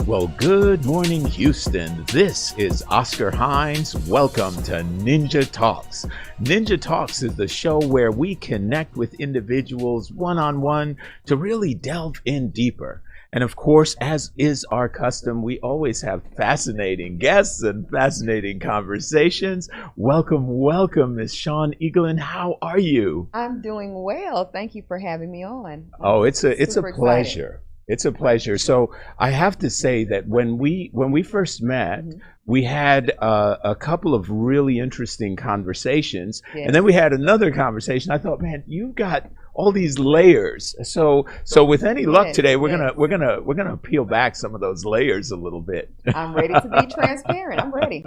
Well, good morning, Houston. This is Oscar Hines. Welcome to Ninja Talks. Ninja Talks is the show where we connect with individuals one-on-one to really delve in deeper. And of course, as is our custom, we always have fascinating guests and fascinating conversations. Welcome, Ms. Shawn Eaglin. How are you? I'm doing well. Thank you for having me on. Oh, it's a Super pleasure. excited. It's a pleasure. So I have to say that when we first met, we had a couple of really interesting conversations, Yes. and then we had another conversation. I thought, man, you've got all these layers. So with any luck Yes, today, we're yes. gonna peel back some of those layers a little bit. I'm ready to be transparent. I'm ready.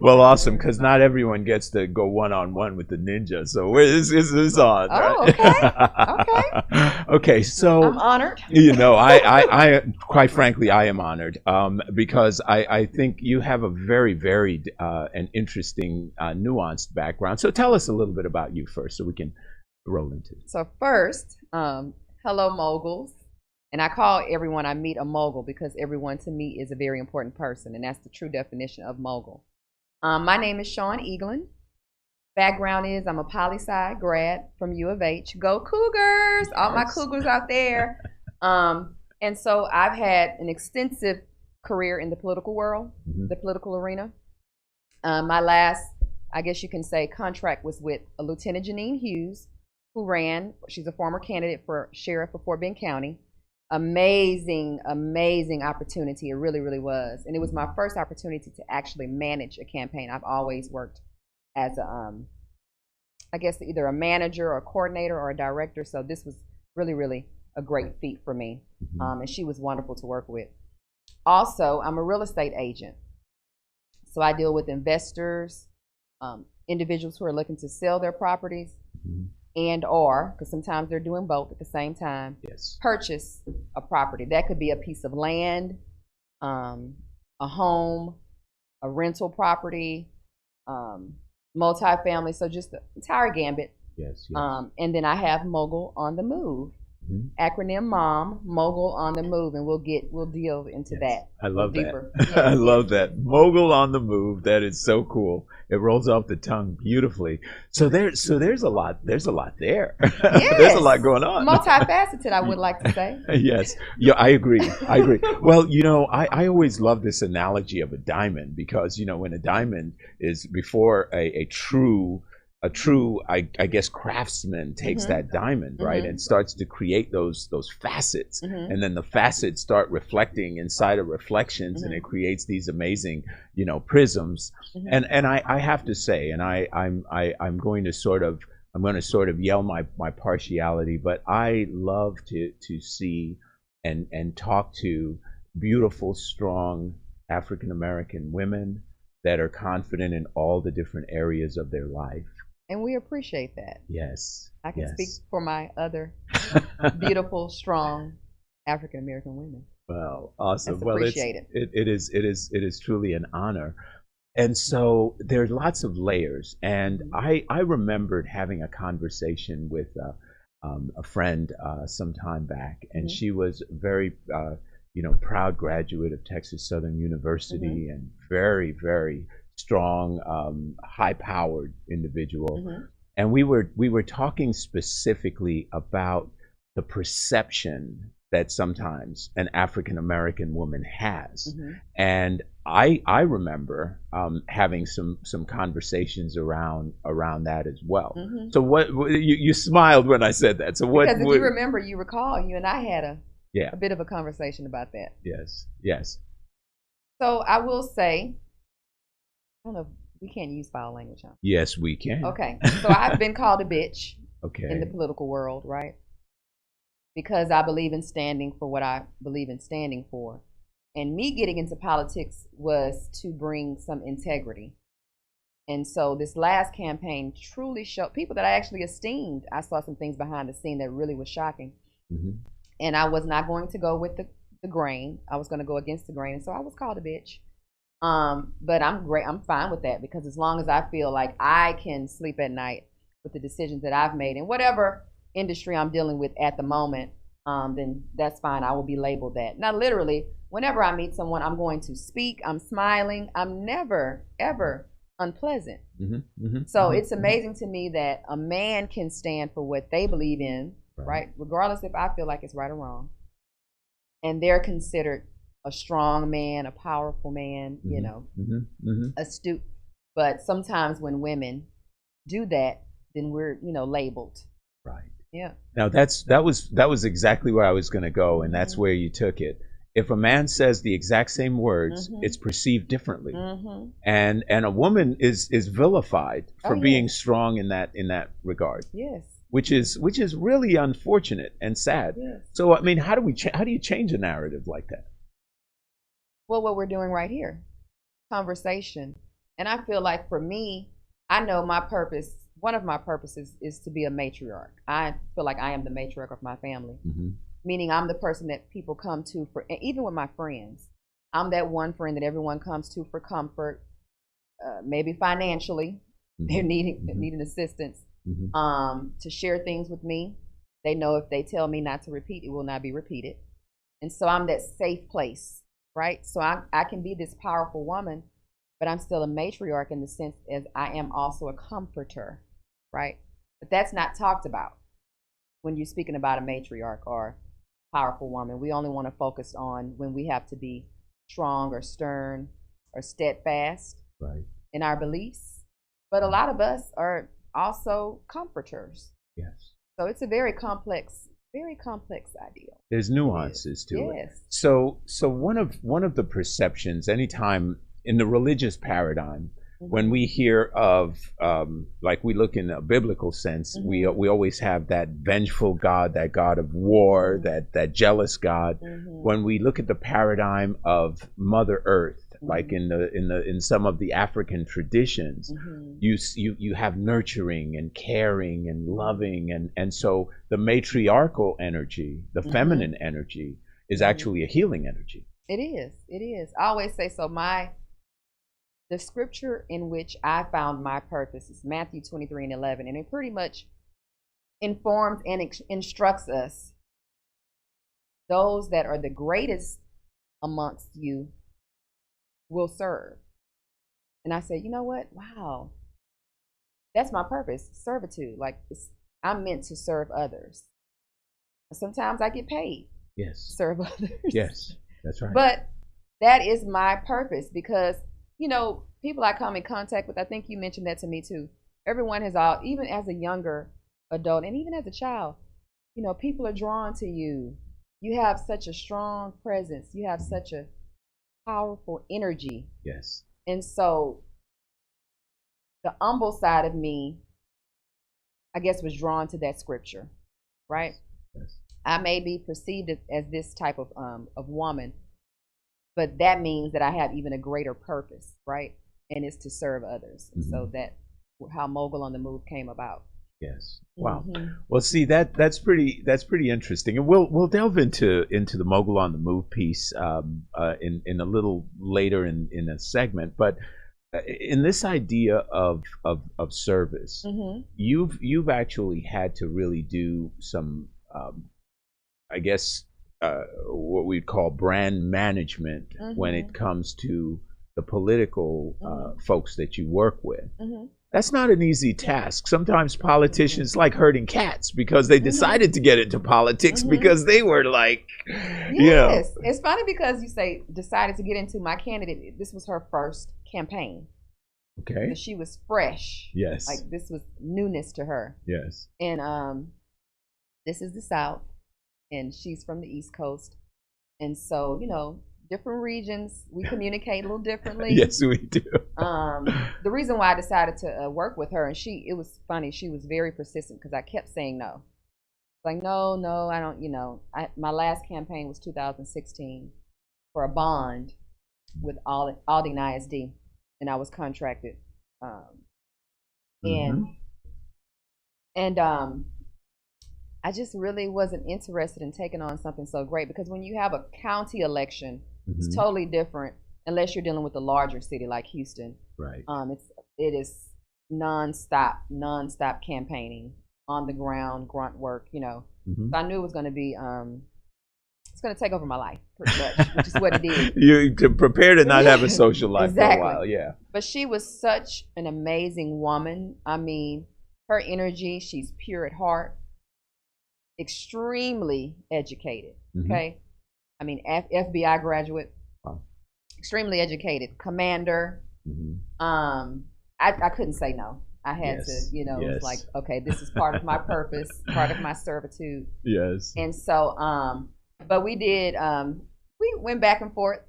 Well, awesome, because not everyone gets to go one-on-one with the ninja. So this is on. Oh, Right? okay. Okay, so I'm honored. you know, I quite frankly, I am honored because I think you have a very varied and interesting, nuanced background. So tell us a little bit about you first, so we can roll into it. So first, hello moguls. And I call everyone I meet a mogul because everyone to me is a very important person. And that's the true definition of mogul. My name is Shawn Eaglin. Background is I'm a poli-sci grad from U of H. Go Cougars! All my Yes. Cougars out there. And so I've had an extensive career in the political world, the political arena. My last, I guess you can say, contract was with Lieutenant Janine Hughes, who she's a former candidate for sheriff of Fort Bend County. Amazing opportunity. It really, really was. And it was my first opportunity to actually manage a campaign. I've always worked as I guess either a manager or a coordinator or a director. So this was really, really a great feat for me. And she was wonderful to work with. Also, I'm a real estate agent. So I deal with investors, individuals who are looking to sell their properties and or, because sometimes they're doing both at the same time, Yes. purchase a property. That could be a piece of land, a home, a rental property, multifamily, so just the entire gambit. Yes. And then I have Mogul on the Move, acronym MOM, Mogul on the Move, and we'll deal into that. I love that. deeper. I Yes, love that. Mogul on the move. That is so cool. It rolls off the tongue beautifully. So there's a lot there. There's a lot going on. multifaceted, I would like to say. Yes. Yeah, I agree. Well, you know, I always love this analogy of a diamond because, you know, when a diamond is before a true, I guess, craftsman takes that diamond, right, and starts to create those facets, and then the facets start reflecting inside of reflections, and it creates these amazing, you know, prisms. And I have to say, and I'm going to sort of yell my partiality, but I love to see and talk to beautiful, strong African American women that are confident in all the different areas of their life. And we appreciate that. Yes. I can yes. speak for my other beautiful, strong African American women. Well, awesome. That's Well, appreciated. it is truly an honor. And so there's lots of layers. And I remembered having a conversation with a friend some time back, and she was very proud graduate of Texas Southern University and very, very strong, high-powered individual. And we were talking specifically about the perception that sometimes an African American woman has. And I remember having some conversations around that as well. So what you smiled when I said that. So what? Because if you recall, you and I had a bit of a conversation about that. Yes. So I will say, I don't know, we can't use foul language, huh? Yes, we can. Okay. So I've been called a bitch in the Okay. political world, right? Because I believe in standing for what I believe in standing for. And me getting into politics was to bring some integrity. And so this last campaign truly showed people that I actually esteemed. I saw some things behind the scene that really was shocking. And I was not going to go with the grain. I was going to go against the grain. And so I was called a bitch. But I'm fine with that, because as long as I feel like I can sleep at night with the decisions that I've made in whatever industry I'm dealing with at the moment, then that's fine. I will be labeled that. Not literally, whenever I meet someone, I'm going to speak. I'm smiling. I'm never ever unpleasant. So it's amazing to me that a man can stand for what they believe in, right? Regardless if I feel like it's right or wrong, and they're considered a strong man, a powerful man, you know, astute. But sometimes when women do that, then we're, you know, labeled. Right. Yeah. Now that was exactly where I was going to go, and that's where you took it. If a man says the exact same words, it's perceived differently, and a woman is vilified for being strong in that regard. Yes. Which is really unfortunate and sad. Yes. So I mean, how do you change a narrative like that? Well, what we're doing right here, conversation, and I feel like for me, I know my purpose. One of my purposes is to be a matriarch. I feel like I am the matriarch of my family, meaning I'm the person that people come to for, even with my friends. I'm that one friend that everyone comes to for comfort, maybe financially. They're needing assistance, to share things with me. They know if they tell me not to repeat, it will not be repeated. And so I'm that safe place, right? So I can be this powerful woman, but I'm still a matriarch in the sense as I am also a comforter, right? But that's not talked about when you're speaking about a matriarch or powerful woman. We only want to focus on when we have to be strong or stern or steadfast in our beliefs. But a lot of us are also comforters. Yes. So it's a very complex ideal. There's nuances to it. Yes. So one of the perceptions, anytime in the religious paradigm, when we hear of, like we look in a biblical sense, we always have that vengeful God, that God of war, that jealous God. When we look at the paradigm of Mother Earth, like in some of the African traditions, you have nurturing and caring and loving, and so the matriarchal energy, the feminine energy, is actually a healing energy. It is. It is. I always say so. The scripture in which I found my purpose is Matthew 23:11, and it pretty much informs and instructs us. Those that are the greatest amongst you will serve. And I said, you know what? Wow, that's my purpose, servitude. Like I'm meant to serve others. Sometimes I get paid. Yes. To serve others. Yes, that's right. But that is my purpose because, you know, people I come in contact with, I think you mentioned that to me too. Everyone has even as a younger adult and even as a child, you know, people are drawn to you. You have such a strong presence. You have such a powerful energy. Yes. And so the humble side of me, I guess, was drawn to that scripture, right? Yes. I may be perceived as this type of woman, but that means that I have even a greater purpose, right? And it's to serve others. So that how Mogul on the Move came about. Yes. Wow. Well, see that's pretty interesting, and we'll delve into the Mogul on the Move piece in a little later in a segment. But in this idea of service, you've actually had to really do some, I guess, what we'd call brand management when it comes to the political folks that you work with. That's not an easy task. Sometimes politicians like herding cats because they decided to get into politics because they were like, you know. It's funny because you say decided to get into. My candidate, this was her first campaign. Okay. She was fresh. Yes. Like this was newness to her. Yes. And this is the South, and she's from the East Coast. And so, you know, different regions, we communicate a little differently. Yes, we do. The reason why I decided to work with her, and it was funny, she was very persistent because I kept saying no. Like, no, I don't, you know. My last campaign was 2016 for a bond with Aldine ISD, and I was contracted. I just really wasn't interested in taking on something so great because when you have a county election, it's totally different unless you're dealing with a larger city like Houston. Right. It is nonstop campaigning on the ground, grunt work, you know. So I knew it was going to be it's going to take over my life, pretty much, which is what it did. You to prepare to not have a social life Exactly. for a while, yeah. But she was such an amazing woman. I mean, her energy, she's pure at heart, extremely educated, okay? I mean, FBI graduate, extremely educated, commander. I couldn't say no. I had to, you know, it was like, okay, this is part of my purpose, part of my servitude. Yes. And so, but we did, we went back and forth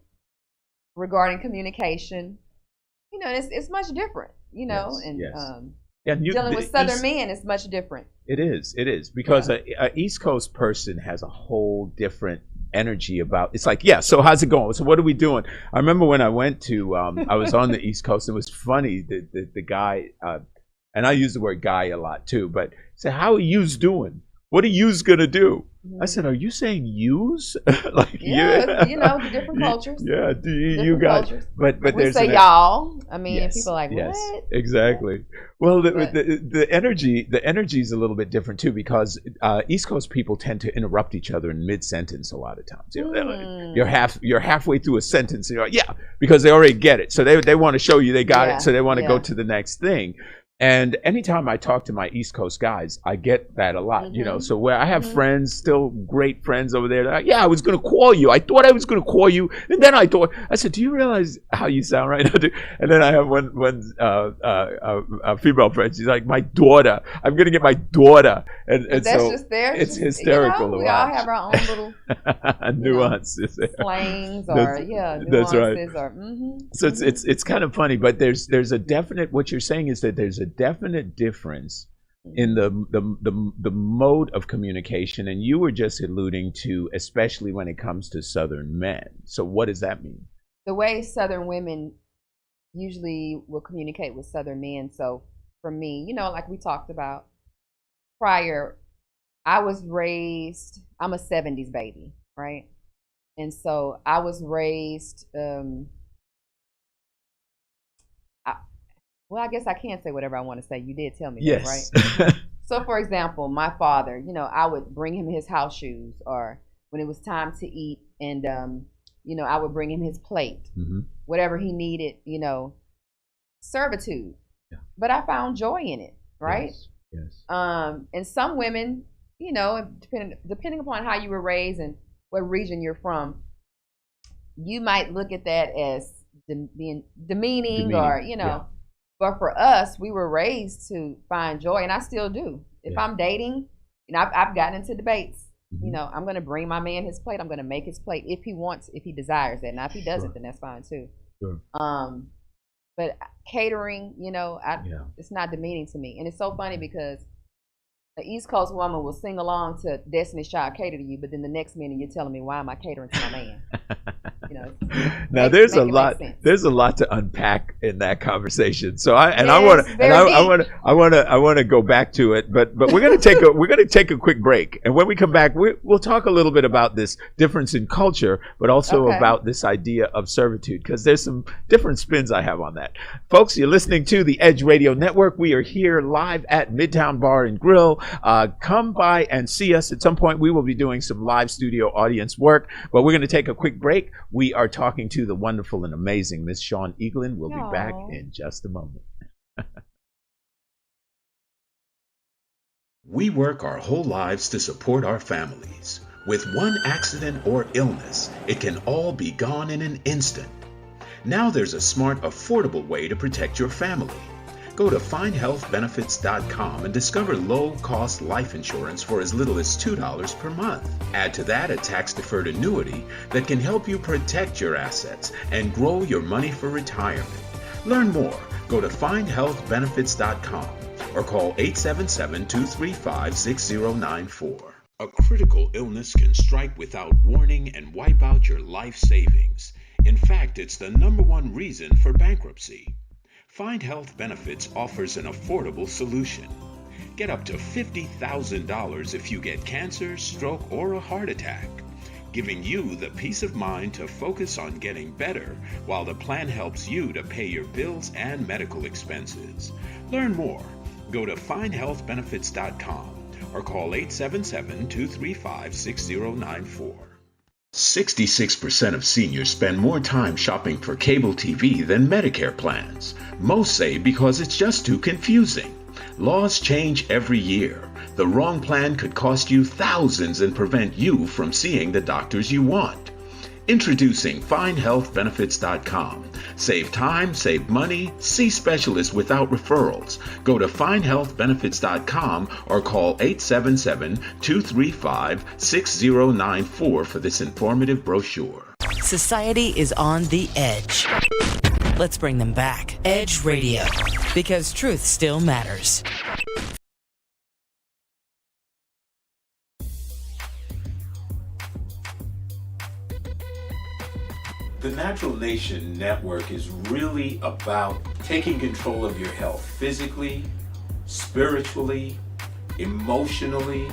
regarding communication. You know, it's much different, you know, dealing with Southern men is much different. It is, because a East Coast person has a whole different energy about, it's like, so how's it going? So what are we doing? I remember when I went to, I was on the East Coast, it was funny, the guy, and I use the word guy a lot too, but said, how are yous doing? What are yous gonna do? I said, are you saying yous? Like, you know, the different cultures. Yeah, you got cultures. But we there's say y'all. I mean, people are like, what? Exactly. Well, the energy is a little bit different too, because East Coast people tend to interrupt each other in mid sentence a lot of times. You know, you're halfway through a sentence, and you're like, because they already get it, so they want to show you they got it, so they want to go to the next thing. And anytime I talk to my East Coast guys, I get that a lot, you know. So where I have friends, still great friends over there, like, I was going to call you. I thought I was going to call you. And then I said, do you realize how you sound right now? And then I have one female friend. She's like, my daughter. I'm going to get my daughter. And that's so just there. It's hysterical. You know, we all have our own little nuances. Slangs or, nuances. That's right. Or, So it's kind of funny, but there's a definite, what you're saying is that there's a definite difference in the mode of communication, and you were just alluding to, especially when it comes to Southern men. So what does that mean? The way Southern women usually will communicate with Southern men. So for me, you know, like we talked about prior, I was raised, I'm a 70s baby, right? And so I was raised, well, I guess I can't say whatever I want to say. You did tell me that, right? So, for example, my father, you know, I would bring him his house shoes, or when it was time to eat, and, you know, I would bring him his plate, whatever he needed, you know, servitude. But I found joy in it, right? Yes. And some women, you know, depending upon how you were raised and what region you're from, you might look at that as being demeaning or, you know. But for us, we were raised to find joy, and I still do. If I'm dating, you know, I've gotten into debates. You know, I'm going to bring my man his plate. I'm going to make his plate if he desires that. Now, if he doesn't, then that's fine too. But catering, you know, it's not demeaning to me. And it's so funny because the East Coast woman will sing along to Destiny's Child Cater to You, but then the next minute you're telling me, why am I catering to my man? You know, now there's a lot to unpack in that conversation. So I want to go back to it, but we're going to take a quick break, and when we come back, we'll talk a little bit about this difference in culture, but also about this idea of servitude, because there's some different spins I have on that. Folks, you're listening to the Edge Radio Network. We are here live at Midtown Bar and Grill. Come by and see us. At some point, we will be doing some live studio audience work, but we're going to take a quick break. We are talking to the wonderful and amazing Miss Shawn Eaglin. We'll be back in just a moment. We work our whole lives to support our families. With one accident or illness, it can all be gone in an instant. Now there's a smart, affordable way to protect your family. Go to findhealthbenefits.com and discover low-cost life insurance for as little as $2 per month. Add to that a tax-deferred annuity that can help you protect your assets and grow your money for retirement. Learn more. Go to findhealthbenefits.com or call 877-235-6094. A critical illness can strike without warning and wipe out your life savings. In fact, it's the #1 reason for bankruptcy. Find Health Benefits offers an affordable solution. Get up to $50,000 if you get cancer, stroke, or a heart attack, giving you the peace of mind to focus on getting better while the plan helps you to pay your bills and medical expenses. Learn more. Go to findhealthbenefits.com or call 877-235-6094. 66% of seniors spend more time shopping for cable TV than Medicare plans. Most say because it's just too confusing. Laws change every year. The wrong plan could cost you thousands and prevent you from seeing the doctors you want. Introducing FindHealthBenefits.com. Save time, save money, see specialists without referrals. Go to FindHealthBenefits.com or call 877-235-6094 for this informative brochure. Society is on the edge. Let's bring them back. Edge Radio, because truth still matters. The Natural Nation Network is really about taking control of your health physically, spiritually, emotionally,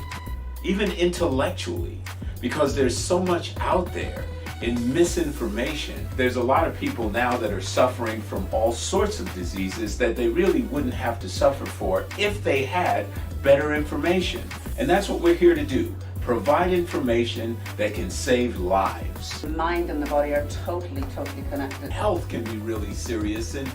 even intellectually, because there's so much out there in misinformation. There's a lot of people now that are suffering from all sorts of diseases that they really wouldn't have to suffer for if they had better information. And that's what we're here to do. Provide information that can save lives. The mind and the body are totally connected. Health can be really serious, and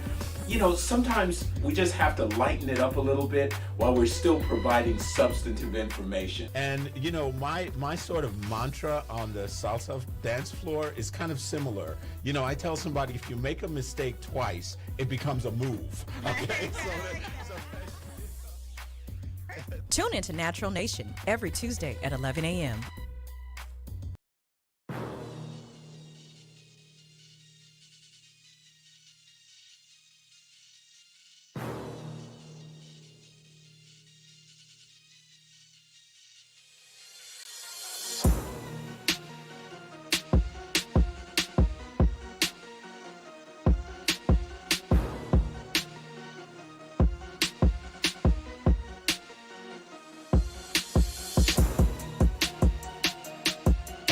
sometimes we just have to lighten it up a little bit while we're still providing substantive information. And my sort of mantra on the salsa dance floor is kind of similar. I tell somebody, if you make a mistake twice, it becomes a move. Okay. Tune into Natural Nation every Tuesday at 11 a.m.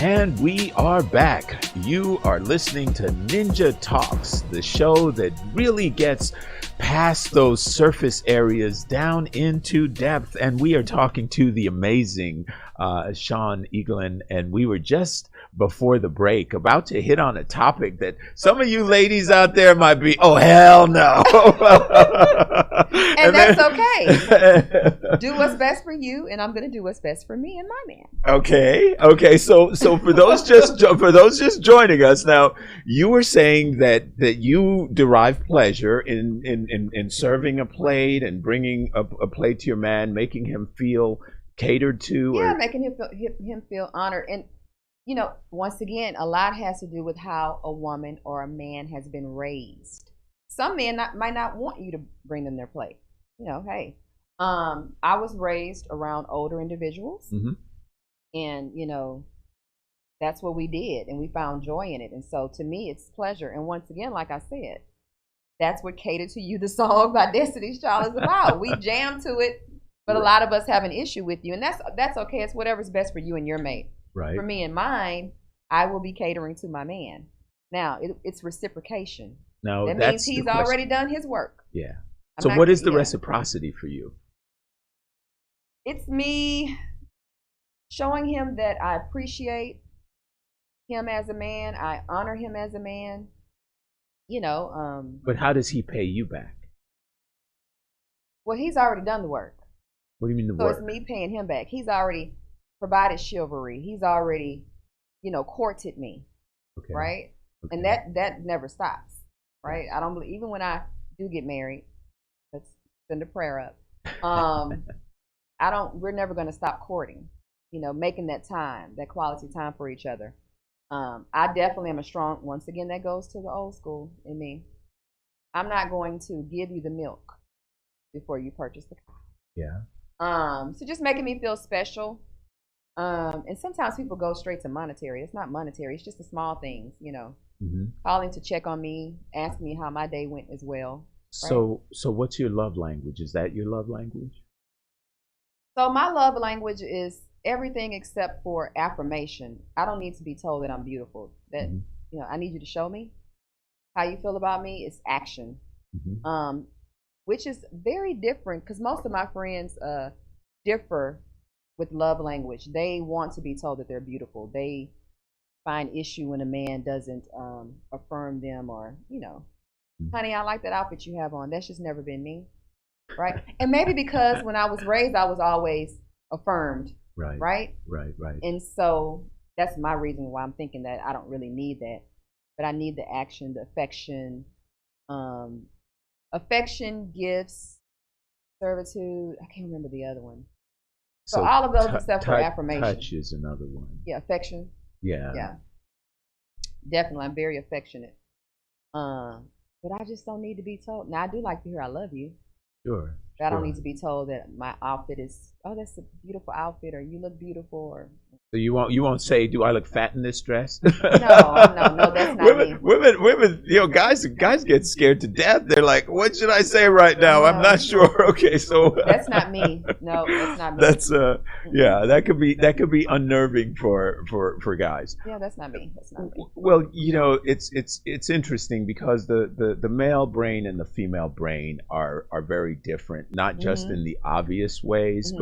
And we are back. You are listening to Ninja Talks, the show that really gets past those surface areas down into depth. And we are talking to the amazing Shawn Eaglin, and we were just before the break about to hit on a topic that some of you ladies out there might be, oh hell no. And that's okay. Do what's best for you, and I'm going to do what's best for me and my man. Okay. So for those just joining us now, you were saying that you derive pleasure in serving a plate and bringing a plate to your man, making him feel catered to. Yeah, making him feel honored. And once again, a lot has to do with how a woman or a man has been raised. Some men might not want you to bring them their plate. Hey, I was raised around older individuals, mm-hmm. and that's what we did, and we found joy in it. And so, to me, it's pleasure. And once again, like I said, that's what Cater to You, the song by Destiny's Child, is about. We jam to it, but a lot of us have an issue with you, and that's okay. It's whatever's best for you and your mate. Right. For me and mine, I will be catering to my man. Now, it's reciprocation. Now, that means he's already done his work. Yeah. So what is the reciprocity for you? It's me showing him that I appreciate him as a man. I honor him as a man. But how does he pay you back? Well, he's already done the work. What do you mean the work? So it's me paying him back. He's already provided chivalry. He's already, courted me. Okay. Right? Okay. And that never stops. Right? I don't believe, even when I do get married, let's send a prayer up. We're never going to stop courting, making that time, that quality time for each other. I definitely am a strong, once again, that goes to the old school in me. I'm not going to give you the milk before you purchase the cow. Yeah. So just making me feel special. And sometimes people go straight to monetary. It's not monetary. It's just the small things, Mm-hmm. Calling to check on me, asking me how my day went as well. Right? So what's your love language? Is that your love language? So my love language is everything except for affirmation. I don't need to be told that I'm beautiful. That mm-hmm. I need you to show me how you feel about me. It's action, mm-hmm. Which is very different because most of my friends differ with love language. They want to be told that they're beautiful. They find issue when a man doesn't affirm them, or honey, I like that outfit you have on. That's just never been me, right? And maybe because when I was raised, I was always affirmed, right? And so that's my reason why I'm thinking that I don't really need that, but I need the action, the affection, gifts, servitude. I can't remember the other one. So all of those except for affirmation. Touch is another one. Yeah, affection. Yeah. Definitely, I'm very affectionate. But I just don't need to be told. Now I do like to hear I love you. Sure. But I don't need to be told that my outfit is, oh, that's a beautiful outfit, or you look beautiful, or. So you won't say, do I look fat in this dress? No, that's not me. Women, guys get scared to death. They're like, what should I say right now? I'm not sure. Okay, so that's not me. No, that's not me. That's that could be unnerving for guys. Yeah, that's not me. That's not me. Well, it's interesting because the male brain and the female brain are very different, not just in the obvious ways,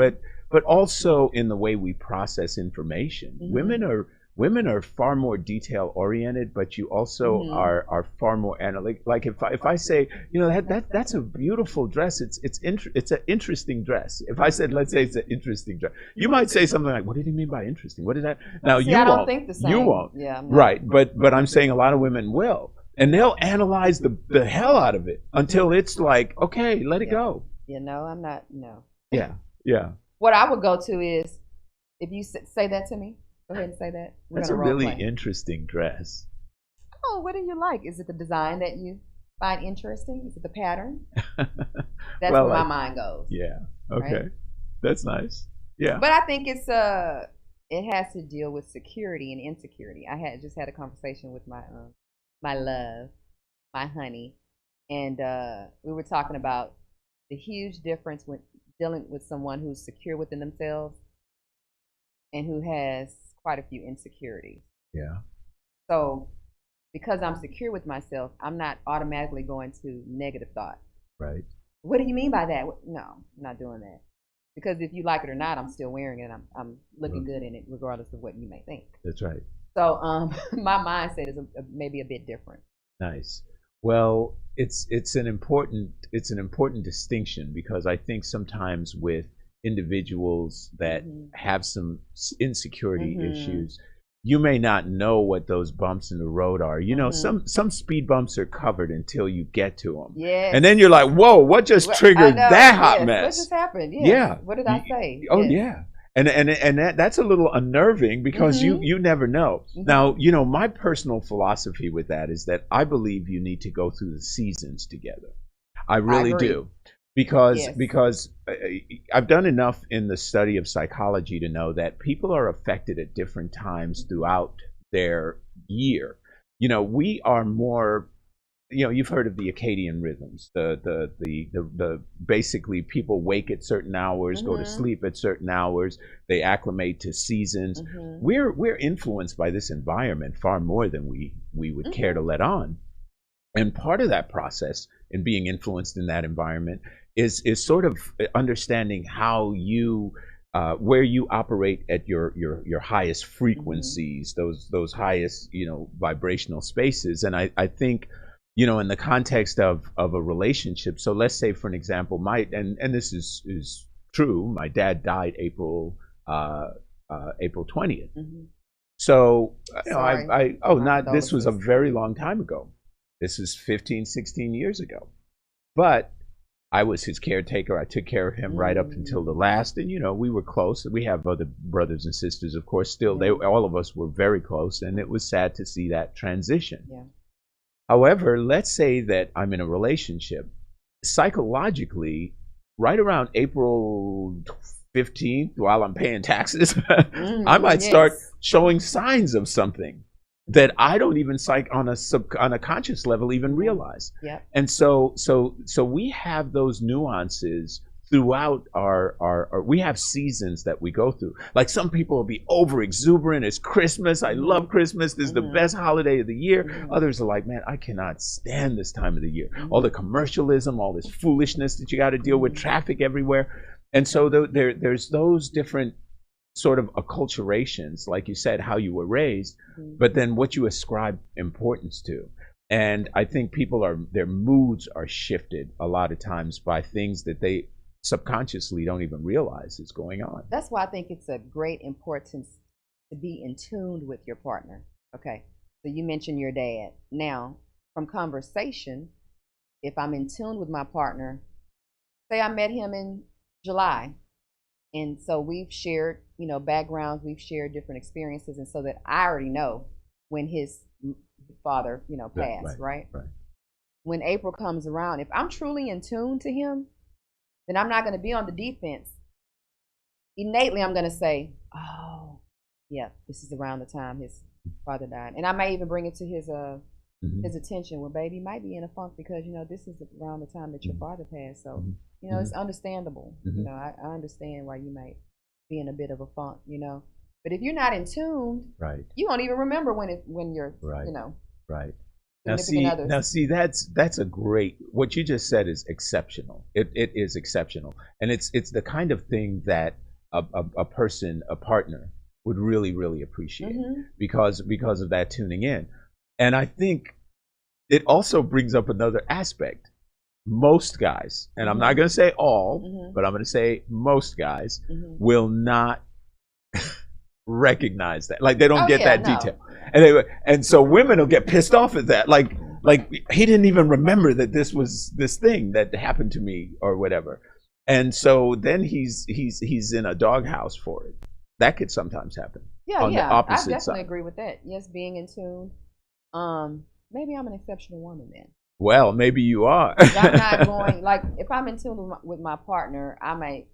but also in the way we process information. Women are far more detail oriented, but you also are far more analytic. Like if I say, that's a beautiful dress. It's an interesting dress. If I said, let's say it's an interesting dress, you might say something like, what did he mean by interesting? What did that? Now I don't think the same. You won't. Yeah. Right. But I'm saying a lot of women will, and they'll analyze the hell out of it until it's like, okay, let it go. I'm not. No. Yeah. What I would go to is, if you say that to me, go ahead and say that. That's a really interesting dress. Oh, what do you like? Is it the design that you find interesting? Is it the pattern? That's where my mind goes. Yeah. Okay. Right? That's nice. Yeah. But I think it has to deal with security and insecurity. I just had a conversation with my love, my honey, and we were talking about the huge difference when dealing with someone who's secure within themselves and who has quite a few insecurities. Yeah. So because I'm secure with myself, I'm not automatically going to negative thought. Right. What do you mean by that? No, I'm not doing that. Because if you like it or not, I'm still wearing it. I'm looking good in it, regardless of what you may think. That's right. So my mindset is maybe a bit different. Nice. Well, it's an important distinction, because I think sometimes with individuals that have some insecurity issues, you may not know what those bumps in the road are. Some speed bumps are covered until you get to them. Yes. And then you're like, whoa, what just triggered that hot mess? What just happened? Yes. Yeah. What did I say? Oh, yeah. And that's a little unnerving, because you never know. Now, my personal philosophy with that is that I believe you need to go through the seasons together. I really do. Because I've done enough in the study of psychology to know that people are affected at different times throughout their year. We are more, you've heard of the Akkadian rhythms, the basically people wake at certain hours, go to sleep at certain hours, they acclimate to seasons. We're influenced by this environment far more than we would care to let on. And part of that process in being influenced in that environment is sort of understanding how you where you operate at your highest frequencies, those highest vibrational spaces. And I think in the context of a relationship, so let's say, for an example, and this is true, my dad died April 20th. So this was a very long time ago. This is 15, 16 years ago. But I was his caretaker. I took care of him right up until the last. And, we were close. We have other brothers and sisters, of course, still. All of us were very close. And it was sad to see that transition. Yeah. However, let's say that I'm in a relationship. Psychologically, right around April 15th, while I'm paying taxes, I might start showing signs of something that I don't even on a conscious level even realize. Yeah. And so we have those nuances throughout our we have seasons that we go through. Like some people will be over exuberant. It's Christmas. I love Christmas. This is the best holiday of the year. Others are like, man, I cannot stand this time of the year. All the commercialism, all this foolishness that you got to deal with, traffic everywhere. And so there's those different sort of acculturations, like you said, how you were raised, Mhm. but then what you ascribe importance to. And I think their moods are shifted a lot of times by things that they subconsciously don't even realize is going on. That's why I think it's a great importance to be in tune with your partner. Okay. So you mentioned your dad. Now, from conversation, if I'm in tune with my partner, say I met him in July, and so we've shared, backgrounds, we've shared different experiences, and so that I already know when his father, passed, right? When April comes around, if I'm truly in tune to him, then I'm not going to be on the defense. Innately, I'm going to say, oh, yeah, this is around the time his father died. And I may even bring it to his attention. Well, baby, you might be in a funk because, this is around the time that your father passed. So, it's understandable. I understand why you might be in a bit of a funk, But if you're not in tune, Right. you won't even remember when you're, Right. significant others. That's a great. What you just said is exceptional. It is exceptional, and it's the kind of thing that a partner would really, really appreciate because of that tuning in. And I think it also brings up another aspect. Most guys, and I'm not going to say all, but I'm going to say most guys will not recognize that. Like they don't get that detail. And so women will get pissed off at that. Like he didn't even remember that this was this thing that happened to me or whatever. And so then he's in a doghouse for it. That could sometimes happen. Yeah, on the I opposite definitely side. agree with that. Yes, being in tune. Maybe I'm an exceptional woman then. Well, maybe you are. I'm not going, like, if I'm in tune with my partner, I might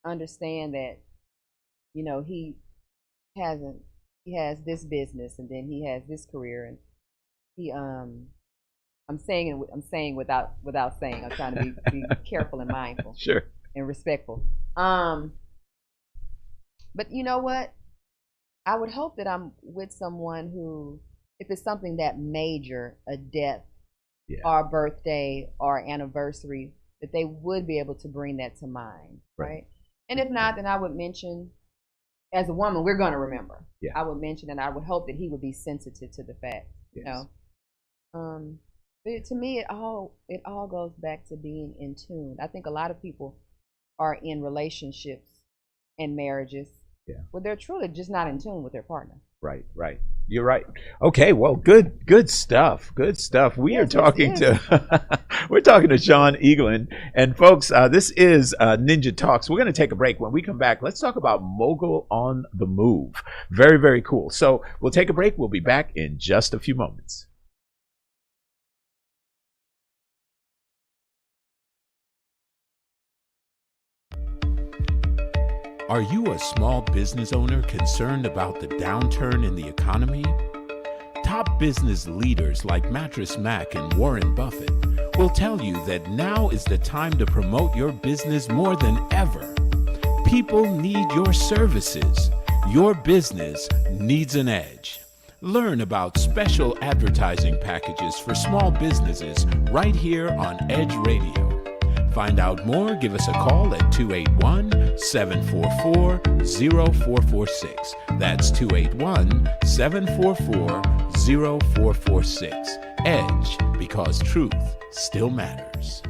understand that, he has this business and then he has this career and he, I'm saying without saying, I'm trying to be careful and mindful. Sure. And respectful. But you know what? I would hope that I'm with someone who, if it's something that major, a death, or a birthday or anniversary, that they would be able to bring that to mind, right? And if not, then I would mention, as a woman, we're going to remember. Yeah. I would mention, and I would hope that he would be sensitive to the fact, But to me, it all goes back to being in tune. I think a lot of people are in relationships and marriages where they're truly just not in tune with their partner. Right. You're right. Okay, well, good stuff. Good stuff. We're talking to Sean Eaglin. And folks, this is Ninja Talks. We're going to take a break. When we come back, let's talk about Mogul on the Move. Very, very cool. So we'll take a break. We'll be back in just a few moments. Are you a small business owner concerned about the downturn in the economy? Top business leaders like Mattress Mac and Warren Buffett will tell you that now is the time to promote your business more than ever. People need your services. Your business needs an edge. Learn about special advertising packages for small businesses right here on Edge Radio. Find out more, give us a call at 281-744-0446. That's 281-744-0446. Edge, because truth still matters.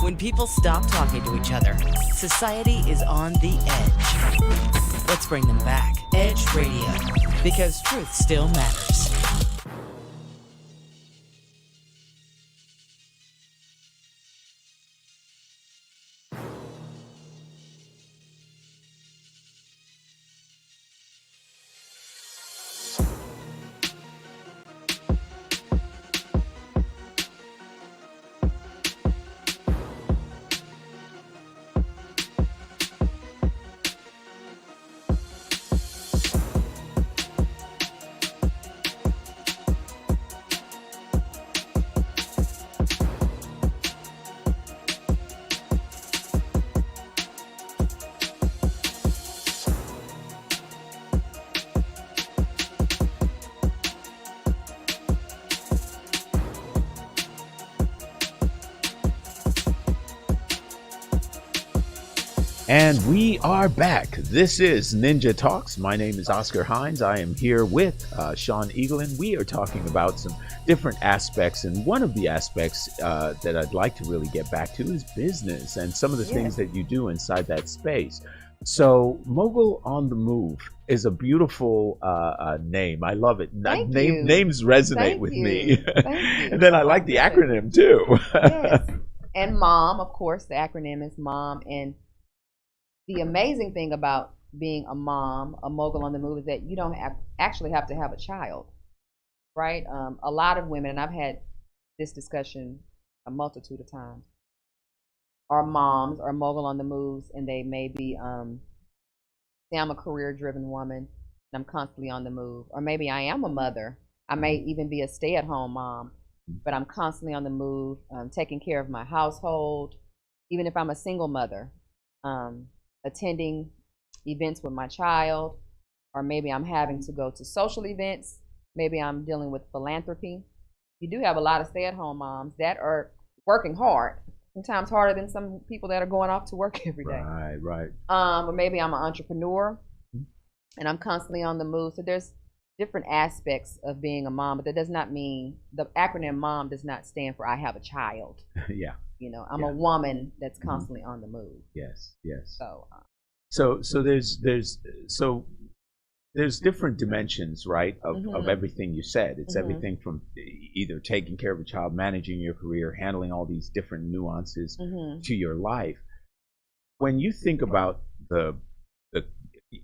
When people stop talking to each other, society is on the edge. Let's bring them back. Edge Radio, because truth still matters. And we are back. This is Ninja Talks. My name is Oscar Hines. I am here with Sean Eaglin. We are talking about some different aspects, and one of the aspects that I'd like to really get back to is business and some of the things that you do inside that space. So, Mogul on the Move is a beautiful name. I love it. Names resonate with me. And then I like the acronym too. Yes. And MOM, of course, the acronym is MOM. And the amazing thing about being a mom, a mogul on the move, is that you don't actually have to have a child, right? A lot of women, and I've had this discussion a multitude of times, are moms or mogul on the moves, and they may be, say I'm a career-driven woman, and I'm constantly on the move. Or maybe I am a mother. I may even be a stay-at-home mom, but I'm constantly on the move, taking care of my household, even if I'm a single mother. Attending events with my child, or maybe I'm having to go to social events. Maybe I'm dealing with philanthropy. You do have a lot of stay-at-home moms that are working hard, sometimes harder than some people that are going off to work every day. Right. Or maybe I'm an entrepreneur, and I'm constantly on the move. So there's different aspects of being a mom, but that does not mean, the acronym MOM does not stand for I have a child. Yeah. You know, I'm a woman that's constantly on the move. Yes. So there's different dimensions, right, of everything you said. It's everything from either taking care of a child, managing your career, handling all these different nuances to your life. When you think about the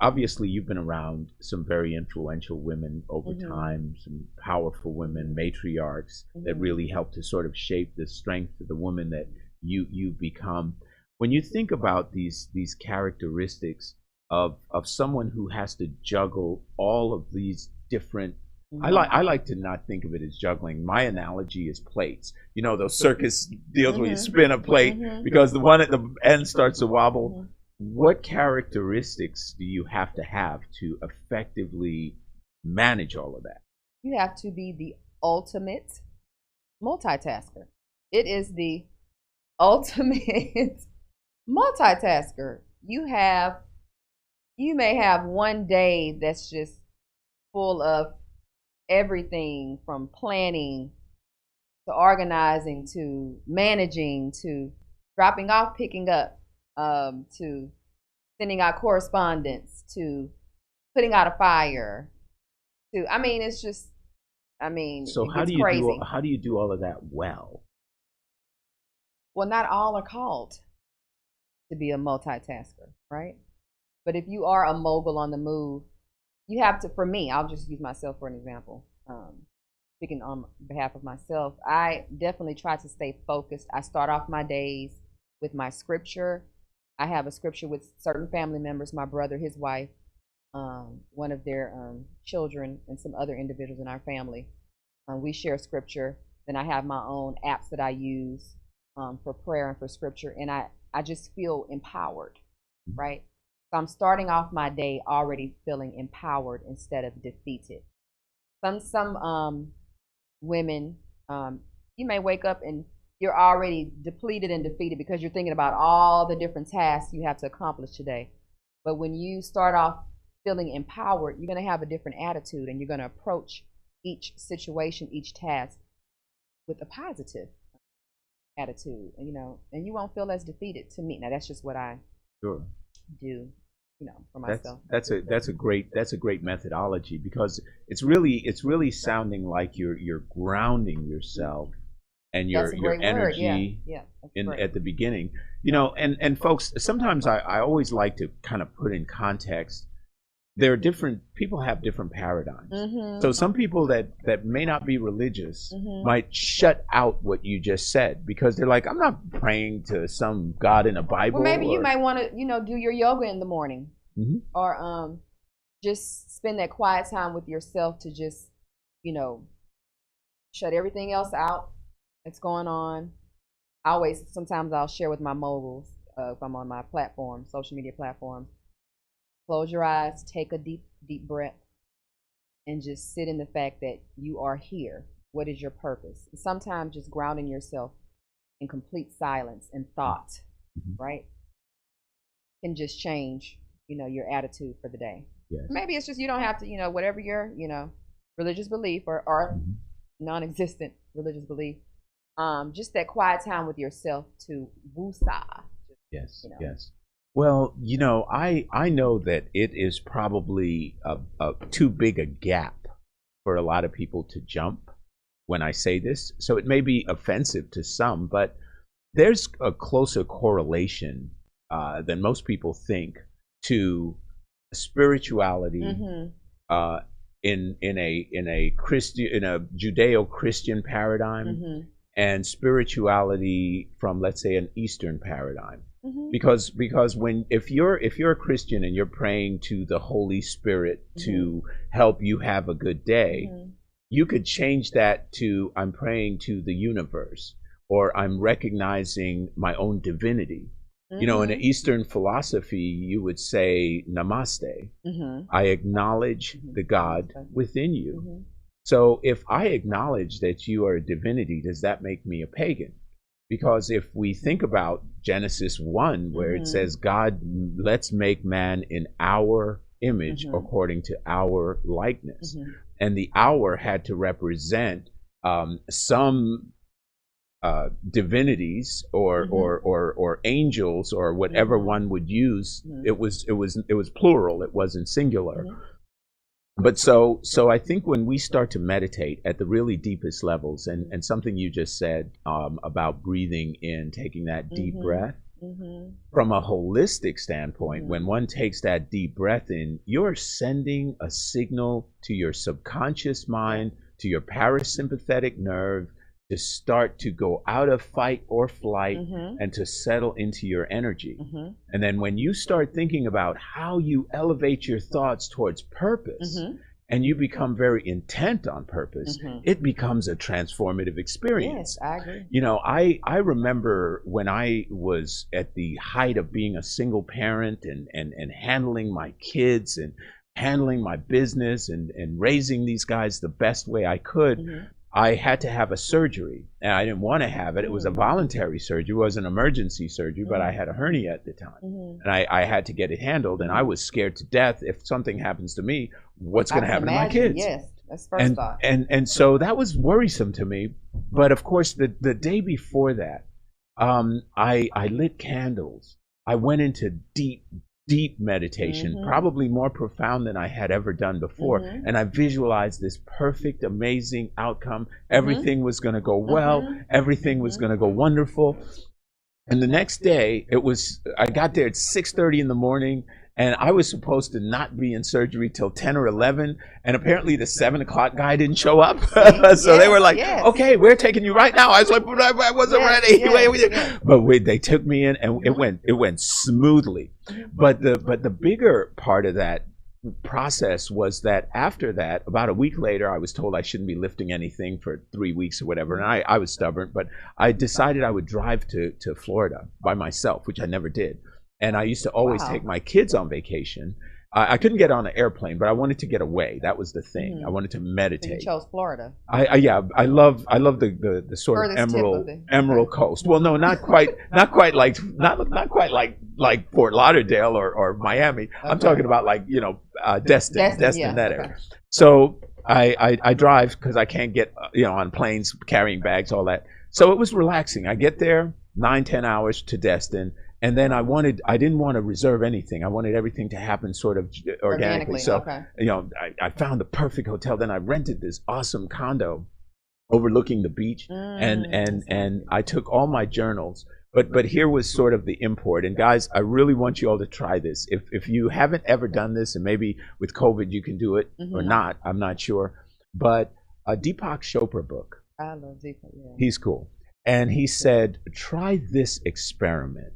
obviously you've been around some very influential women over time, some powerful women, matriarchs that really help to sort of shape the strength of the woman that you become. When you think about these characteristics of someone who has to juggle all of these different, I like to not think of it as juggling. My analogy is plates. You know, those circus deals where you spin a plate because the one at the end starts to wobble. What characteristics do you have to effectively manage all of that? You have to be the ultimate multitasker. It is the ultimate multitasker. You may have one day that's just full of everything from planning to organizing to managing to dropping off, picking up, to sending out correspondence, to putting out a fire, to, I mean, it's just, I mean, so how do you do all of that well? Well, not all are called to be a multitasker, right? But if you are a mogul on the move, you have to, for me, I'll just use myself for an example. Speaking on behalf of myself, I definitely try to stay focused. I start off my days with my scripture. I have a scripture with certain family members, my brother, his wife, one of their children, and some other individuals in our family. We share scripture. Then I have my own apps that I use for prayer and for scripture, and I just feel empowered, right? So I'm starting off my day already feeling empowered instead of defeated. Some women, you may wake up and you're already depleted and defeated because you're thinking about all the different tasks you have to accomplish today. But when you start off feeling empowered, you're going to have a different attitude, and you're going to approach each situation, each task with a positive attitude, and you won't feel as defeated. To me, now that's just what I Sure. do, for myself. That's a great methodology, because it's really sounding like you're grounding yourself and That's a your great word. energy Yeah, that's in great. at the beginning. And folks, sometimes I always like to kind of put in context. There are different people have different paradigms. Mhm. So some people that may not be religious Mhm. might shut out what you just said, because they're like, I'm not praying to some God in a Bible. Well, maybe you or- might want to, do your yoga in the morning, Mhm. or just spend that quiet time with yourself to just, shut everything else out that's going on. Sometimes I'll share with my moguls, if I'm on my platform, social media platforms. Close your eyes, take a deep, deep breath, and just sit in the fact that you are here. What is your purpose? Sometimes just grounding yourself in complete silence and thought, right, can just change, your attitude for the day. Yes. Maybe it's just you don't have to, whatever your, religious belief or non-existent religious belief, just that quiet time with yourself to woosah. Yes, you know. yes. Well, I know that it is probably a too big a gap for a lot of people to jump when I say this. So it may be offensive to some, but there's a closer correlation than most people think to spirituality in a Judeo-Christian paradigm and spirituality from, let's say, an Eastern paradigm. Because if you're a Christian and you're praying to the Holy Spirit to help you have a good day, you could change that to, I'm praying to the universe, or I'm recognizing my own divinity. In an Eastern philosophy, you would say namaste. I acknowledge the God within you. So if I acknowledge that you are a divinity, does that make me a pagan? Because if we think about Genesis 1, where it says, God, let's make man in our image according to our likeness. And the hour had to represent some divinities or angels or whatever one would use. It was plural. It wasn't singular. But so I think when we start to meditate at the really deepest levels, and something you just said about breathing in, taking that deep breath, from a holistic standpoint, when one takes that deep breath in, you're sending a signal to your subconscious mind, to your parasympathetic nerve, to start to go out of fight or flight and to settle into your energy. And then when you start thinking about how you elevate your thoughts towards purpose, and you become very intent on purpose, it becomes a transformative experience. Yes, I agree. I remember when I was at the height of being a single parent and handling my kids and handling my business and raising these guys the best way I could. I had to have a surgery, and I didn't want to have it. It was a voluntary surgery. It was an emergency surgery, but I had a hernia at the time, and I had to get it handled, and I was scared to death. If something happens to me, what's going to happen to my kids? Yes, that's first thought. And so that was worrisome to me. But of course, the day before that, I lit candles. I went into deep meditation, probably more profound than I had ever done before. And I visualized this perfect, amazing outcome. Everything was going to go well. Everything was going to go wonderful. And the next day, I got there at 6:30 in the morning, and I was supposed to not be in surgery till 10 or 11. And apparently the 7 o'clock guy didn't show up. So they were like, okay, we're taking you right now. I was like, but I wasn't ready. But they took me in, and it went smoothly. But the bigger part of that process was that after that, about a week later, I was told I shouldn't be lifting anything for 3 weeks or whatever. And I was stubborn, but I decided I would drive to Florida by myself, which I never did. And I used to always take my kids on vacation. I couldn't get on an airplane, but I wanted to get away. That was the thing. I wanted to meditate. So you chose Florida. I love the sort of emerald coast. Well, no, not quite like Fort Lauderdale or Miami. Okay. I'm talking about Destin, that area. So I drive because I can't get on planes carrying bags, all that. So it was relaxing. I get there, 9-10 hours to Destin. And then I didn't want to reserve anything. I wanted everything to happen sort of organically. So, okay. I found the perfect hotel. Then I rented this awesome condo overlooking the beach, and I took all my journals. But here was sort of the import. And guys, I really want you all to try this. If you haven't ever done this, and maybe with COVID you can do it or not, I'm not sure. But a Deepak Chopra book. I love Deepak. Yeah. He's cool. And he said, try this experiment.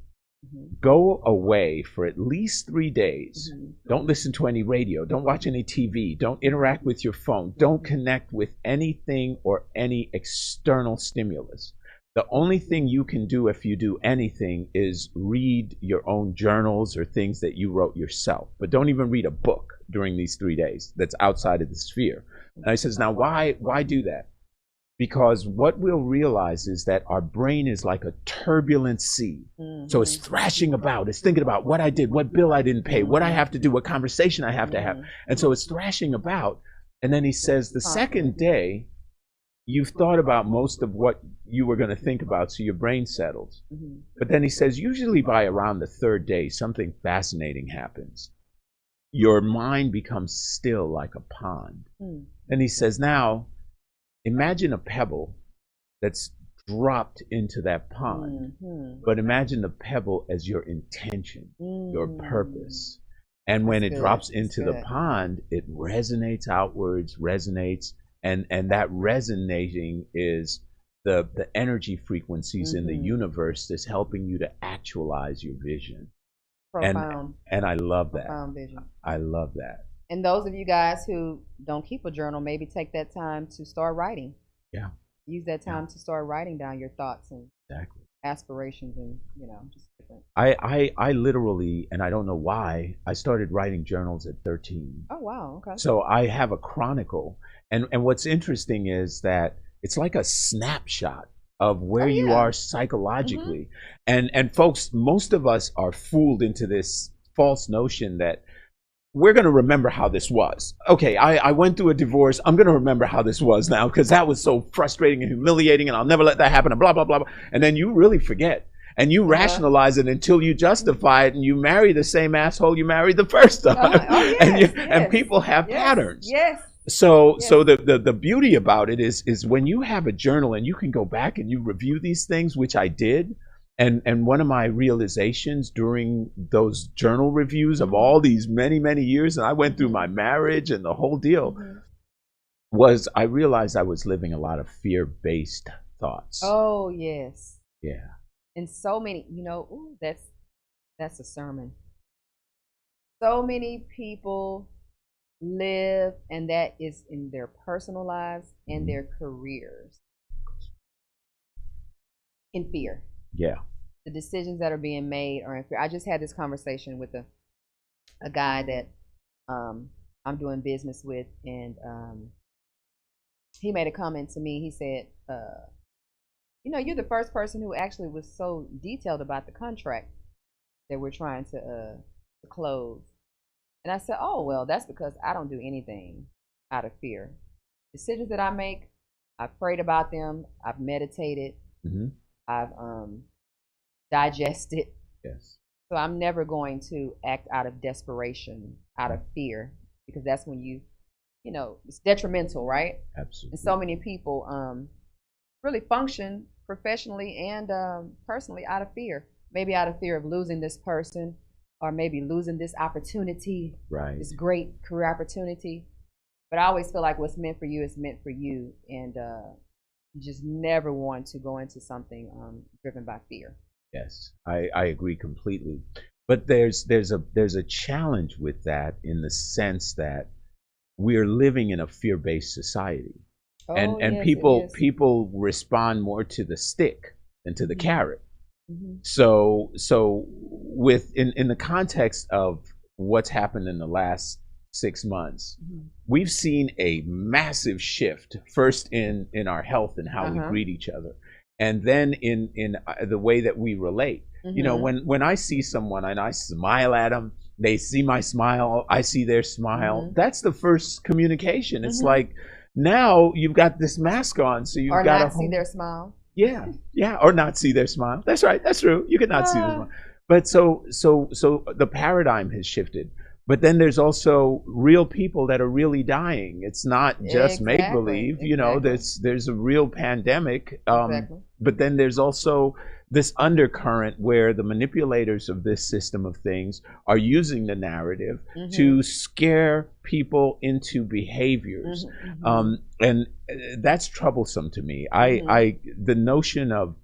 Go away for at least 3 days. Don't listen to any radio. Don't watch any TV. Don't interact with your phone. Don't connect with anything or any external stimulus. The only thing you can do if you do anything is read your own journals or things that you wrote yourself. But don't even read a book during these 3 days that's outside of the sphere. And I says, now why do that? Because what we'll realize is that our brain is like a turbulent sea. So it's thrashing about. It's thinking about what I did, what bill I didn't pay, what I have to do, what conversation I have to have. And so it's thrashing about. And then he says the second day, you've thought about most of what you were going to think about, so your brain settles. But then he says, usually by around the third day, something fascinating happens. Your mind becomes still like a pond. And he says, now, imagine a pebble that's dropped into that pond, but imagine the pebble as your intention, your purpose. And when it drops into the pond, it resonates outwards, and that resonating is the energy frequencies in the universe that's helping you to actualize your vision. Profound. And I love that. Profound vision. I love that. And those of you guys who don't keep a journal, maybe take that time to start writing. Yeah. Use that time to start writing down your thoughts and aspirations and, just different. I literally, and I don't know why, I started writing journals at 13. Oh, wow. Okay. So I have a chronicle. And what's interesting is that it's like a snapshot of where you are psychologically. And folks, most of us are fooled into this false notion that we're going to remember how this was. Okay, I went through a divorce. I'm going to remember how this was now because that was so frustrating and humiliating and I'll never let that happen and blah, blah, blah, blah. And then you really forget. And you rationalize it until you justify it and you marry the same asshole you married the first time. And people have patterns. Yes. So the beauty about it is when you have a journal and you can go back and you review these things, which I did. And one of my realizations during those journal reviews of all these many, many years, and I went through my marriage and the whole deal, was I realized I was living a lot of fear-based thoughts. Oh, yes. Yeah. And so many, that's a sermon. So many people live, and that is in their personal lives and their careers, in fear. Yeah. The decisions that are being made are in fear. I just had this conversation with a guy that I'm doing business with, and he made a comment to me. He said, you're the first person who actually was so detailed about the contract that we're trying to close. And I said, oh, well, that's because I don't do anything out of fear. Decisions that I make, I've prayed about them, I've meditated, I've digested. Yes. So I'm never going to act out of desperation, out of fear, because that's when it's detrimental, right? Absolutely. And so many people really function professionally and personally out of fear. Maybe out of fear of losing this person, or maybe losing this opportunity, right? This great career opportunity. But I always feel like what's meant for you is meant for you, and you just never want to go into something driven by fear. Yes, I agree completely. But there's a challenge with that in the sense that we're living in a fear-based society, and yes, people respond more to the stick than to the carrot. So in the context of what's happened in the last 6 months, we've seen a massive shift, first in our health and how we greet each other, and then in the way that we relate. When I see someone and I smile at them, they see my smile, I see their smile. That's the first communication. It's like, now you've got this mask on, so you've got to see their smile. Yeah, or not see their smile. That's right. That's true. You could not see their smile. But so the paradigm has shifted. But then there's also real people that are really dying. It's not just make believe. You know, there's a real pandemic. But then there's also this undercurrent where the manipulators of this system of things are using the narrative to scare people into behaviors, and that's troublesome to me. The notion of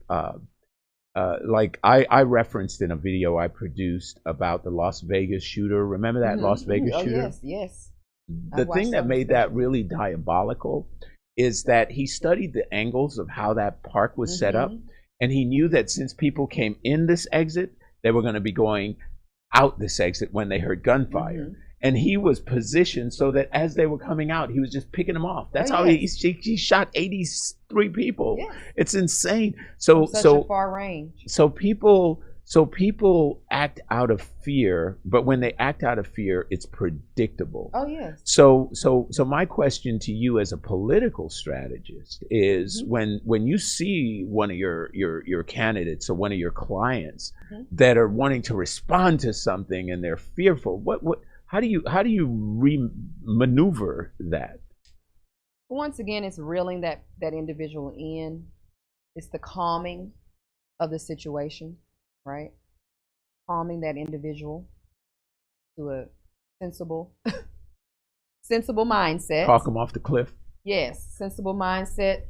like I referenced in a video I produced about the Las Vegas shooter. Remember that Las Vegas shooter? Yes. The thing that made that really diabolical is that he studied the angles of how that park was set up, and he knew that since people came in this exit, they were going to be going out this exit when they heard gunfire. And he was positioned so that as they were coming out, he was just picking them off. That's how he shot 83 people. It's insane. So a far range. So people act out of fear, but when they act out of fear, it's predictable. Oh yes. So my question to you as a political strategist is when you see one of your candidates or one of your clients that are wanting to respond to something and they're fearful, how do you maneuver that? Once again, it's reeling that individual in. It's the calming of the situation, right? Calming that individual to a sensible mindset. Talk them off the cliff. Yes, sensible mindset.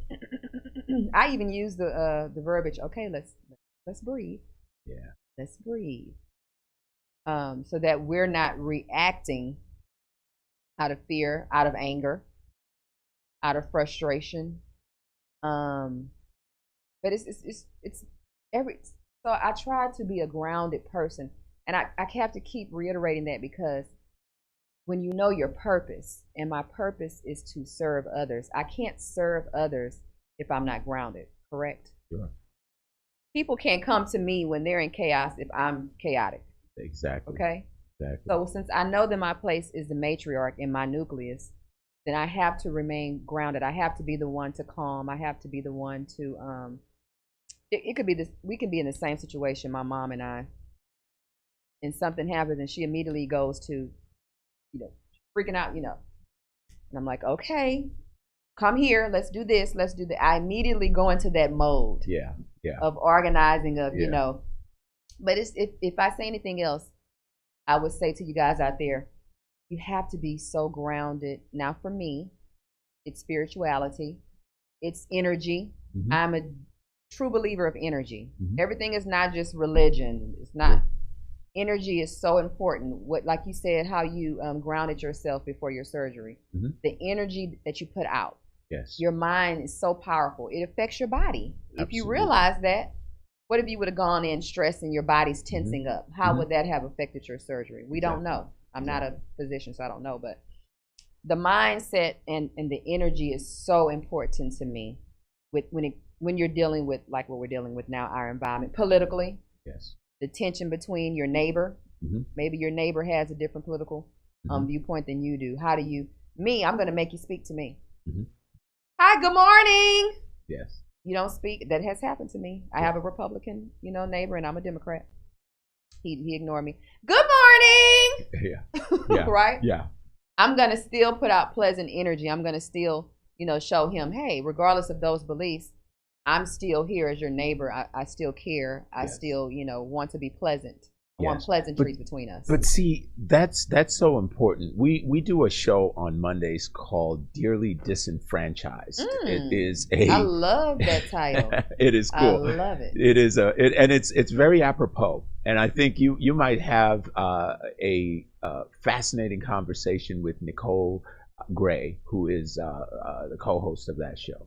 I even use the verbiage. Okay, let's breathe. Yeah. Let's breathe. So that we're not reacting out of fear, out of anger, out of frustration. But it's every. So I try to be a grounded person, and I have to keep reiterating that because when you know your purpose, and my purpose is to serve others, I can't serve others if I'm not grounded. Correct? Sure. People can't come to me when they're in chaos if I'm chaotic. Exactly. Okay. Exactly. So since I know that my place is the matriarch in my nucleus, then I have to remain grounded. I have to be the one to calm. I have to be the one to it could be this. We can be in the same situation, my mom and I, and something happens, and she immediately goes to, freaking out, and I'm like, okay, come here, let's do this, let's do that. I immediately go into that mode. Yeah. Of organizing, But if I say anything else, I would say to you guys out there, you have to be so grounded. Now, for me, it's spirituality, it's energy. I'm a true believer of energy. Everything is not just religion. It's not. Energy is so important. What, like you said, how you grounded yourself before your surgery. The energy that you put out. Yes. Your mind is so powerful. It affects your body. Absolutely. If you realize that, what if you would have gone in stressed and your body's tensing up? How would that have affected your surgery? We don't know. I'm not a physician, so I don't know. But the mindset and the energy is so important to me when you're dealing with, like what we're dealing with now, our environment politically. Yes. The tension between your neighbor. Maybe your neighbor has a different political viewpoint than you do. How do you? I'm going to make you speak to me. Hi, good morning. Yes. You don't speak. That has happened to me. I have a Republican, neighbor, and I'm a Democrat. He ignored me. Good morning. Yeah. Right? Yeah. I'm going to still put out pleasant energy. I'm going to still, show him, hey, regardless of those beliefs, I'm still here as your neighbor. I still care. I still, want to be pleasant. I want pleasantries between us. But see, that's so important. We do a show on Mondays called Dearly Disenfranchised. It is I love that title. It is cool. I love it. It is and it's very apropos. And I think you might have a fascinating conversation with Nicole Gray, who is the co-host of that show.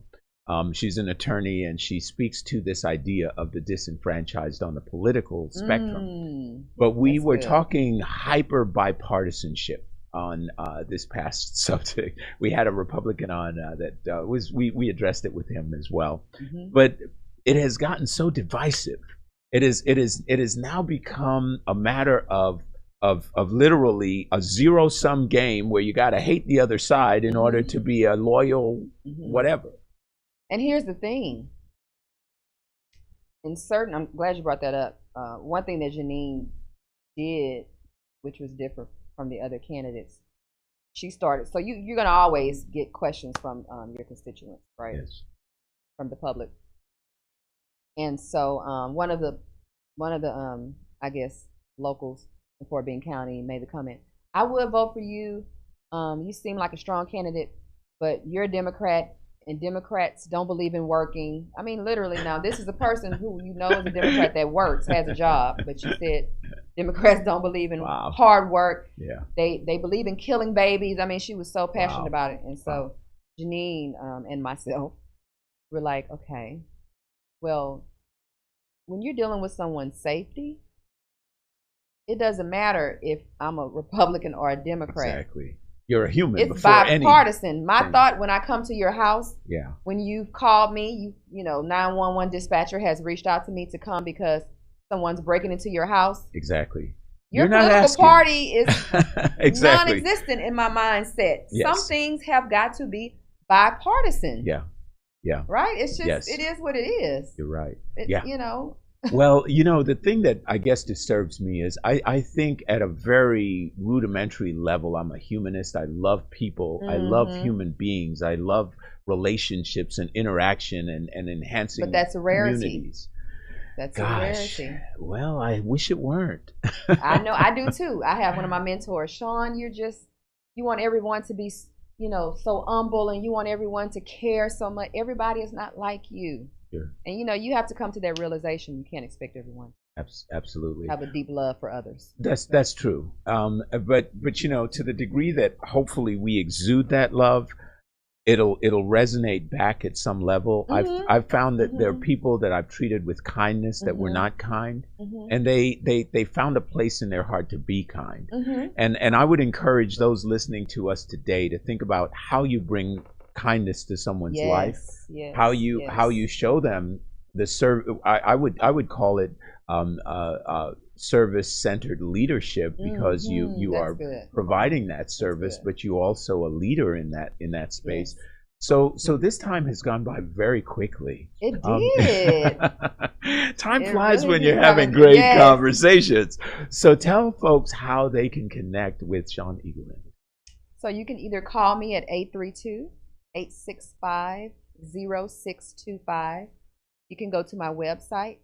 She's an attorney, and she speaks to this idea of the disenfranchised on the political spectrum. But we were talking hyper bipartisanship on this past subject. We had a Republican on that we addressed it with him as well. But it has gotten so divisive. It has now become a matter of literally a zero-sum game where you got to hate the other side in order to be a loyal whatever. And here's the thing. I'm glad you brought that up. One thing that Janine did, which was different from the other candidates, she started. So you're gonna always get questions from your constituents, right? Yes. From the public. And so one of the I guess locals in Fort Bend County made the comment, I would vote for you. You seem like a strong candidate, but you're a Democrat, and Democrats don't believe in working. I mean, literally. Now, this is a person who you know is a Democrat that works, has a job, but she said Democrats don't believe in hard work. Yeah. They believe in killing babies. I mean, she was so passionate about it. And so Wow. Janine and myself were like, okay, well, when you're dealing with someone's safety, it doesn't matter if I'm a Republican or a Democrat. Exactly. You're a human. It's before bipartisan. My anything. thought when I come to your house, Yeah. when you've called me, you know, 911 dispatcher has reached out to me to come because someone's breaking into your house. Exactly. Your You're not political asking. party is Exactly. non-existent in my mindset. Yes. Some things have got to be bipartisan. Yeah. Yeah. Right? It's just, Yes. it is what it is. You're right. It, Yeah. You know. Well, you know, the thing that I guess disturbs me is I think at a very rudimentary level, I'm a humanist. I love people. I love human beings. I love relationships and interaction and enhancing But that's a rarity. communities. That's Gosh, a rarity. well, I wish it weren't. I know, I do too. I have one of my mentors, Sean, you want everyone to be, you know, so humble, and you want everyone to care so much. Everybody is not like you. Sure. And you know, you have to come to that realization. You can't expect everyone Absolutely. to have a deep love for others. That's true. But you know, to the degree that hopefully we exude that love, it'll resonate back at some level. I've found that there are people that I've treated with kindness that were not kind, and they found a place in their heart to be kind. And I would encourage those listening to us today to think about how you bring kindness to someone's life, how you show them the I would call it service-centered leadership, because you are providing that service, but you also a leader in that space. So this time has gone by very quickly. It did. Time It flies really when you're did. having great Yes. conversations. So tell folks how they can connect with Shawn Eagleman. So you can either call me at 832-865-0625. You can go to my website,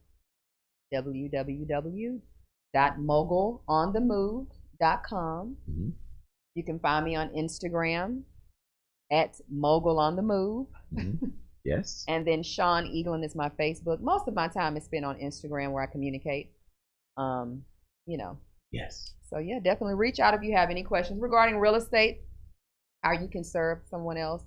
www.mogulonthemove.com. You can find me on Instagram at mogulonthemove. Yes. And then Shawn Eagleman is my Facebook. Most of my time is spent on Instagram, where I communicate. You know. Yes. So yeah, definitely reach out if you have any questions regarding real estate, how you can serve someone else,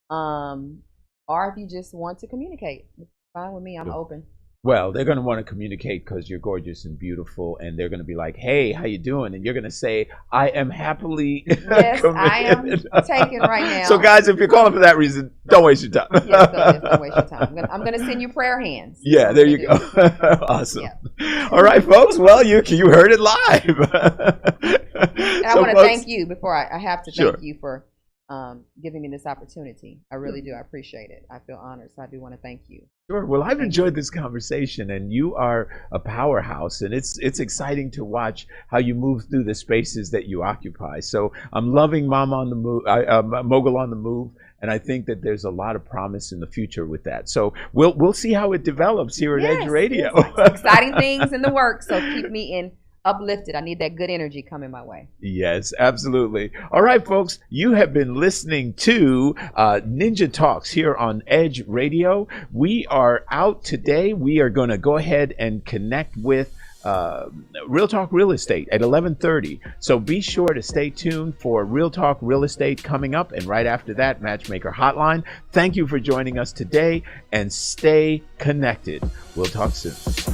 or if you just want to communicate. It's fine with me. I'm open. Well, they're going to want to communicate because you're gorgeous and beautiful, and they're going to be like, "Hey, how you doing?" And you're going to say, "I am happily Yes, I am taken right now. So, guys, if you're calling for that reason, don't waste your time. Yes, don't waste your time. I'm going to send you prayer hands. Yeah, there you go. Awesome. Yeah. All right, folks. Well, you heard it live. And I want to thank you before I have to thank you for giving me this opportunity. I really do. I appreciate it. I feel honored, so I do want to thank you. Sure. Well, I've enjoyed this conversation, and you are a powerhouse, and it's exciting to watch how you move through the spaces that you occupy. So I'm loving Mogul on the Move, and I think that there's a lot of promise in the future with that. So we'll see how it develops here at Edge Radio. Yes. Exciting things in the works, so keep me uplifted. I need that good energy coming my way. Yes, absolutely. All right, folks, you have been listening to Ninja Talks here on Edge Radio. We are out today. We are going to go ahead and connect with Real Talk Real Estate at 11:30. So be sure to stay tuned for Real Talk Real Estate coming up, and right after that, Matchmaker Hotline. Thank you for joining us today, and stay connected. We'll talk soon.